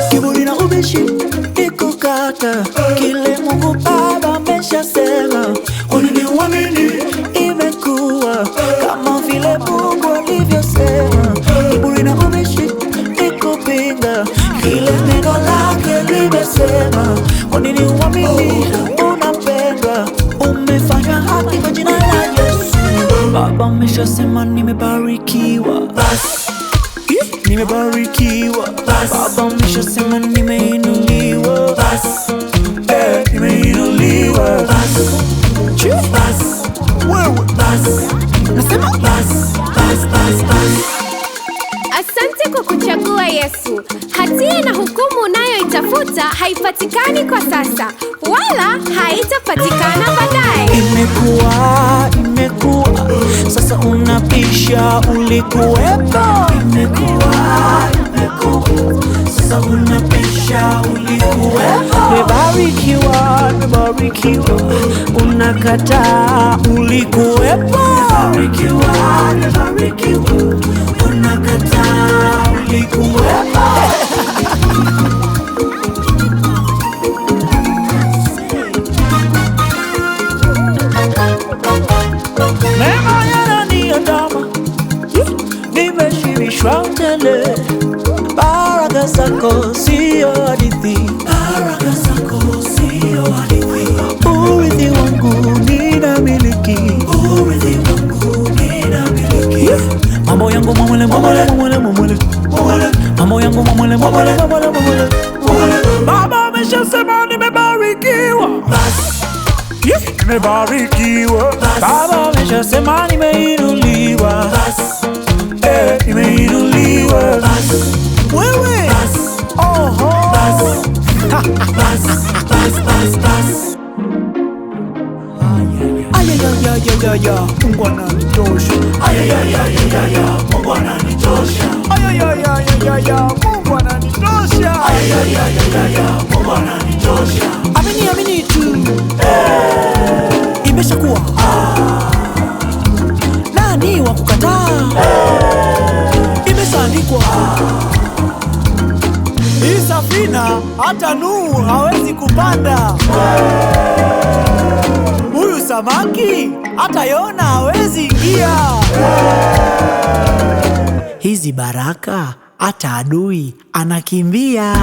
Kiburi na ubishi ikukata kile Mungu Baba ameshasema. Kwa nini uamini? Imekuwa kama vile Mungu alivyosema. Kiburi na ubishi ikupinga kile neno lake limesema. Kwa nini uamini? Unapendwa, umefanya haki kwa jina la Yesu. Baba ameshasema nimebarikiwa, nimebarikiwa. Baba ameshasema nimeinuliwa, nimeinuliwa. Wewe nasema Asante kwa kuchagua Yesu. Hatia na hukumu unayoitafuta haipatikani kwa sasa, wala haitapatikana baadaye. Imekuwa sasa unapisha ulikuwepo. Imekuwa sasa unapisha ulikuwepo. Nimebarikiwa unakataa ulikuwepo. Nimebarikiwa unakataa ulikuwepo. Mema yananiandama, nimeshibishwa tele. Baraka zako sio hadithi, urithi wangu ninamiliki. Mambo yangu mamwele. Mambo yangu mamwele. Baba ameshasema nimebarikiwa, nimebarikiwa. Baba ameshasema nimeinuliwa, nimeinuliwa. Wewe oho ayayayayaya, Mungu ananitosha. Ayayayayaya, Mungu ananitosha. Ayayayayaya, Mungu ananitosha. Ayayayayaya, Mungu ananitosha. Amini tu, imeshakuwa. Nani wa kukataa? Imeshaandikwa. Hii safina hata Nuhu hawezi kupanda. Huyu samaki hata Yona hawezi ingia. Hizi baraka hata adui anakimbia.